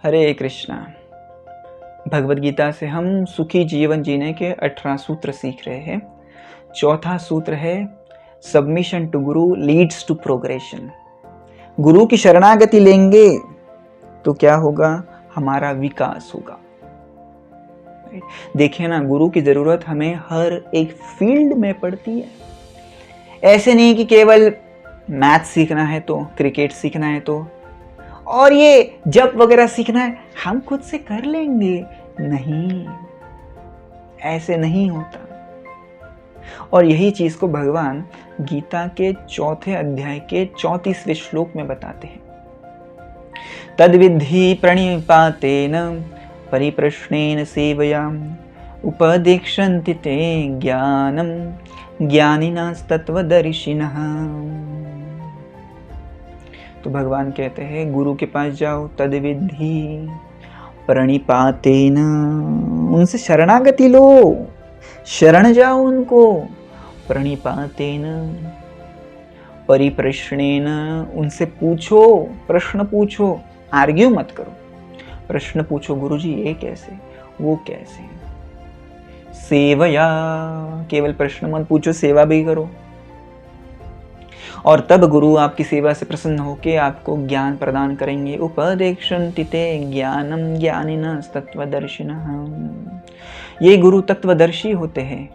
हरे कृष्णा। भगवद गीता से हम सुखी जीवन जीने के 18 सूत्र सीख रहे हैं। चौथा सूत्र है submission to Guru leads to progression. गुरु की शरणागति लेंगे तो क्या होगा? हमारा विकास होगा। देखिए ना, गुरु की जरूरत हमें हर एक फील्ड में पड़ती है। ऐसे नहीं कि केवल मैथ सीखना है तो, क्रिकेट सीखना है तो, और ये जप वगैरह सीखना है हम खुद से कर लेंगे। नहीं, ऐसे नहीं होता। और यही चीज को भगवान गीता के 4थे अध्याय के 34वें श्लोक में बताते हैं। तद्विद्धि प्रणिपातेन परिप्रश्नेन सेवया उपदेक्षन्ति ते ज्ञानम ज्ञानिनास्तत्वदर्शिनः। तो भगवान कहते हैं गुरु के पास जाओ, तद्विद्धि प्रणिपातेन, उनसे शरणागति लो, शरण जाओ उनको। प्रणिपातेन परिप्रश्नेन, उनसे पूछो, प्रश्न पूछो, आर्ग्यू मत करो, प्रश्न पूछो, गुरुजी ये कैसे, वो कैसे। सेवया, केवल प्रश्न मत पूछो, सेवा भी करो। और तब गुरु आपकी सेवा से प्रसन्न होकर आपको ज्ञान प्रदान करेंगे। उपदेक्षन्ति ते ज्ञानम ज्ञानिनस्तत्वदर्शिनः। ये गुरु तत्वदर्शी होते हैं,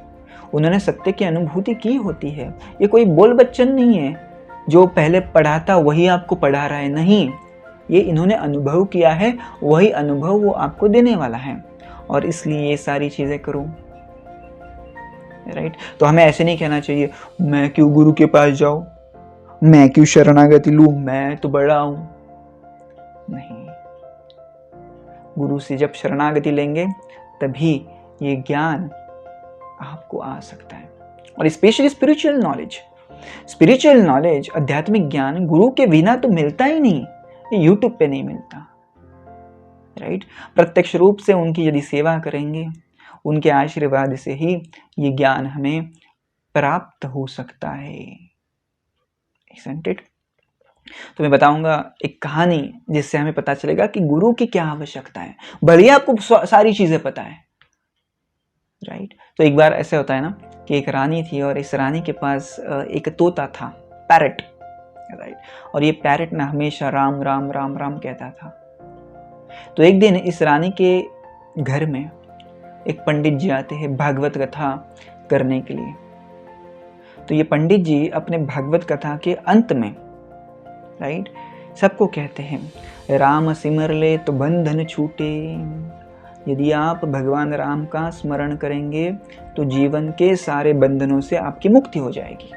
उन्होंने सत्य की अनुभूति की होती है। ये कोई बोल बच्चन नहीं है जो पहले पढ़ाता वही आपको पढ़ा रहा है, नहीं, ये इन्होंने अनुभव किया है, वही अनुभव वो आपको देने वाला है। और इसलिए ये सारी चीजें करो। राइट? तो हमें ऐसे नहीं कहना चाहिए मैं क्यों गुरु के पास जाऊं, मैं क्यों शरणागति लूं, मैं तो बड़ा हूं। नहीं, गुरु से जब शरणागति लेंगे तभी ये ज्ञान आपको आ सकता है। और स्पेशली स्पिरिचुअल नॉलेज, आध्यात्मिक ज्ञान गुरु के बिना तो मिलता ही नहीं, ये यूट्यूब पे नहीं मिलता। राइट? प्रत्यक्ष रूप से उनकी यदि सेवा करेंगे, उनके आशीर्वाद से ही ये ज्ञान हमें प्राप्त हो सकता है। Isn't it? तो मैं बताऊंगा एक कहानी जिससे हमें पता चलेगा कि गुरु की क्या आवश्यकता है, भले ही आपको सारी चीजें पता है। राइट? तो एक बार ऐसे होता है ना कि एक रानी थी और इस रानी के पास एक तोता था, पैरट। राइट? और ये पैरट ना हमेशा राम राम राम राम कहता था। तो एक दिन इस रानी के घर में एक पंडित जी आते हैं भागवत कथा करने के लिए। तो ये पंडित जी अपने भागवत कथा के अंत में, राइट, सबको कहते हैं राम सिमर ले तो बंधन छूटे। यदि आप भगवान राम का स्मरण करेंगे तो जीवन के सारे बंधनों से आपकी मुक्ति हो जाएगी।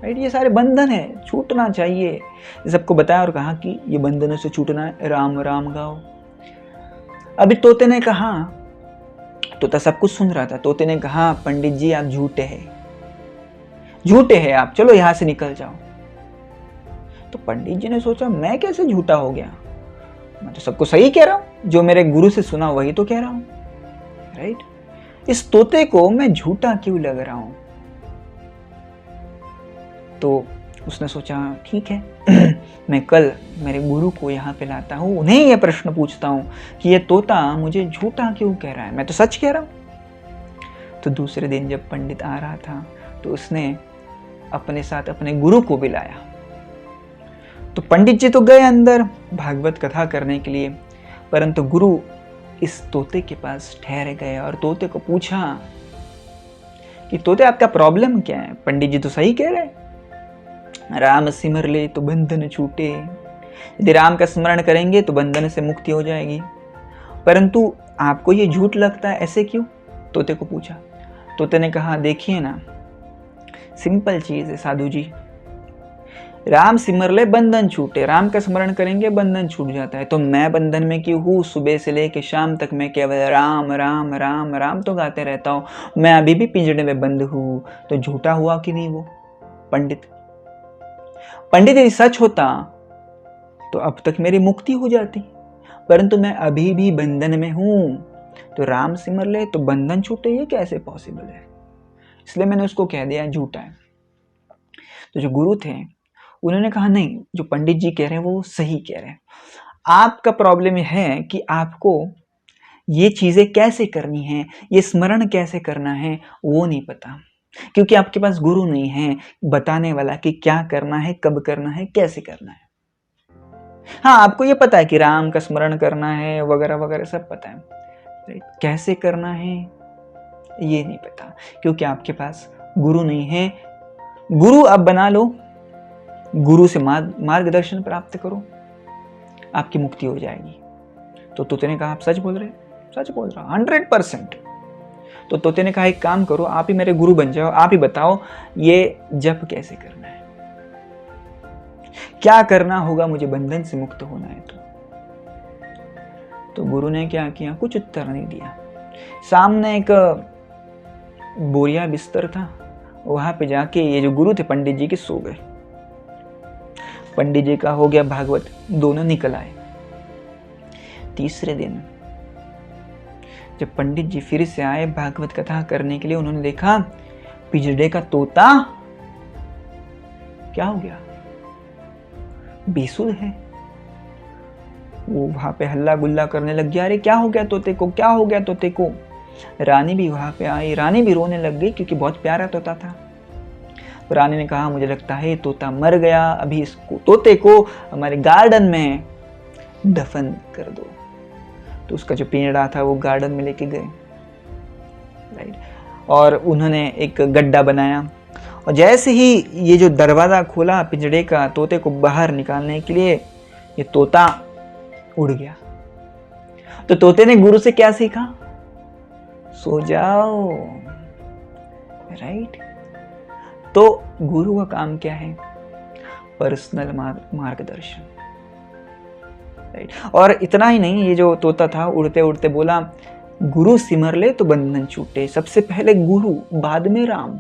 राइट? ये सारे बंधन है, छूटना चाहिए। सबको बताया और कहा कि ये बंधनों से छूटना है, राम राम गाओ। अभी तोते ने कहा, तोता सब कुछ सुन रहा था, तोते ने कहा पंडित जी आप झूठे हैं आप, चलो यहां से निकल जाओ। तो पंडित जी ने सोचा मैं कैसे झूठा हो गया, मैं तो सबको सही कह रहा हूं, जो मेरे गुरु से सुना वही तो कह रहा हूं। राइट? इस तोते को मैं झूठा क्यों लग रहा हूं? तो उसने सोचा ठीक है मैं कल मेरे गुरु को यहाँ पे लाता हूँ, उन्हें ये प्रश्न पूछता हूँ कि ये तोता मुझे झूठा क्यों कह रहा है, मैं तो सच कह रहा हूँ। तो दूसरे दिन जब पंडित आ रहा था तो उसने अपने साथ अपने गुरु को बुलाया। तो पंडित जी तो गए अंदर भागवत कथा करने के लिए, परंतु गुरु इस तोते के पास ठहरे गए और तोते को पूछा कि तोते आपका प्रॉब्लम क्या है? पंडित जी तो सही कह रहे हैं, राम सिमर ले तो बंधन छूटे। यदि राम का स्मरण करेंगे तो बंधन से मुक्ति हो जाएगी, परंतु आपको ये झूठ लगता है, ऐसे क्यों? तोते को पूछा। तोते ने कहा देखिए ना, सिंपल चीज है साधु जी, राम सिमर ले बंधन छूटे, राम का स्मरण करेंगे बंधन छूट जाता है। तो मैं बंधन में क्यों हूँ? सुबह से लेके शाम तक मैं केवल राम राम राम राम तो गाते रहता हूँ, मैं अभी भी पिंजड़े में बंद हूँ। तो झूठा हुआ कि नहीं वो पंडित? यदि सच होता तो अब तक मेरी मुक्ति हो जाती, परंतु मैं अभी भी बंधन में हूं। तो राम सिमर ले तो बंधन छूटे, ये कैसे पॉसिबल है? इसलिए मैंने उसको कह दिया झूठा है। तो जो गुरु थे उन्होंने कहा नहीं, जो पंडित जी कह रहे हैं वो सही कह रहे हैं, आपका प्रॉब्लम है कि आपको ये चीजें कैसे करनी है, ये स्मरण कैसे करना है, वो नहीं पता, क्योंकि आपके पास गुरु नहीं है बताने वाला कि क्या करना है, कब करना है, कैसे करना है। हाँ, आपको ये पता है कि राम का स्मरण करना है वगैरह वगैरह सब पता है, कैसे करना है ये नहीं पता, क्योंकि आपके पास गुरु नहीं है। गुरु आप बना लो, गुरु से मार्गदर्शन प्राप्त करो, आपकी मुक्ति हो जाएगी। तो तोते ने कहा आप सच बोल रहे? सच बोल रहा, 100%। तो तोते ने कहा एक काम करो, आप ही मेरे गुरु बन जाओ, आप ही बताओ ये जप कैसे करना है, क्या करना होगा मुझे बंधन से मुक्त होना है। तो गुरु ने क्या किया, कुछ उत्तर नहीं दिया। सामने एक बोरिया बिस्तर था, वहां पे जाके ये जो गुरु थे पंडित जी के सो गए। पंडित जी का हो गया भागवत, दोनों निकल आए। तीसरे दिन जब पंडित जी फिर से आए भागवत कथा करने के लिए, उन्होंने देखा पिंजड़े का तोता क्या हो गया, बेसुध है। वो वहां पे हल्ला गुल्ला करने लग गया, अरे क्या हो गया तोते को, क्या हो गया तोते को। रानी भी वहां पे आई, रानी भी रोने लग गई क्योंकि बहुत प्यारा तोता था। तो रानी ने कहा मुझे लगता है तोता मर गया, अभी इसको तोते को हमारे गार्डन में दफन कर दो। तो उसका जो पिंजड़ा था वो गार्डन में लेके गए, राइट। और उन्होंने एक गड्ढा बनाया, और जैसे ही ये जो दरवाजा खोला पिंजड़े का तोते को बाहर निकालने के लिए, ये तोता उड़ गया। तो तोते ने गुरु से क्या सीखा, सो जाओ, राइट। तो गुरु का काम क्या है, पर्सनल मार्गदर्शन, राइट। और इतना ही नहीं, ये जो तोता था उड़ते उड़ते बोला गुरु सिमर ले तो बंधन छूटे, सबसे पहले गुरु बाद में राम।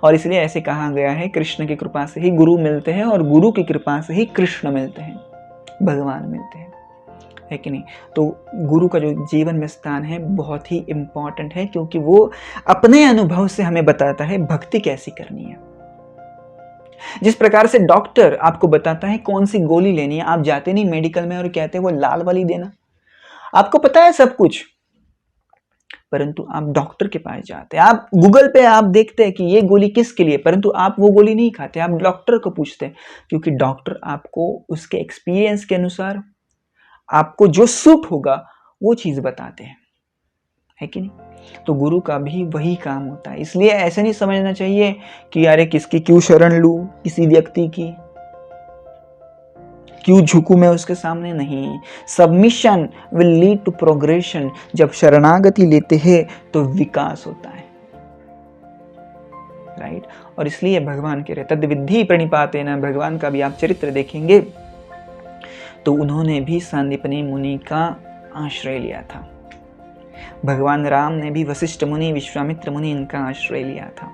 और इसलिए ऐसे कहा गया है कृष्ण की कृपा से ही गुरु मिलते हैं, और गुरु की कृपा से ही कृष्ण मिलते हैं, भगवान मिलते हैं, है कि नहीं। तो गुरु का जो जीवन में स्थान है बहुत ही इंपॉर्टेंट है, क्योंकि वो अपने अनुभव से हमें बताता है भक्ति कैसी करनी है। जिस प्रकार से डॉक्टर आपको बताता है कौन सी गोली लेनी है, आप जाते नहीं मेडिकल में और कहते हैं वो लाल वाली देना, आपको पता है सब कुछ, परंतु आप डॉक्टर के पास जाते हैं, आप गूगल पे आप देखते हैं कि ये गोली किसके लिए, परंतु आप वो गोली नहीं खाते, आप डॉक्टर को पूछते हैं, क्योंकि डॉक्टर आपको उसके एक्सपीरियंस के अनुसार आपको जो सूट होगा वो चीज बताते हैं, है कि नहीं। तो गुरु का भी वही काम होता है। इसलिए ऐसे नहीं समझना चाहिए कि यार किसकी क्यों शरण लूं, किसी व्यक्ति की क्यों झुकूं मैं उसके सामने, नहीं। Submission will lead to progression. जब शरणागति लेते हैं तो विकास होता है, राइट। और इसलिए भगवान कह रहे तद विद्धि प्रणिपातेन, भगवान का भी आप चरित्र देखेंगे तो उन्होंने भी सांदीपनि मुनि का आश्रय लिया था। भगवान राम ने भी वशिष्ठ मुनि, विश्वामित्र मुनि, इनका आश्रय लिया था।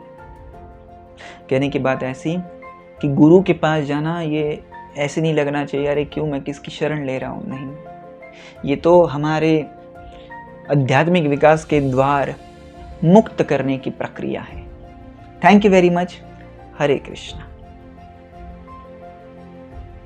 कहने की बात ऐसी कि गुरु के पास जाना ये ऐसे नहीं लगना चाहिए अरे क्यों मैं किसकी शरण ले रहा हूं, नहीं। ये तो हमारे आध्यात्मिक विकास के द्वार मुक्त करने की प्रक्रिया है। Thank you very much. Hare Krishna.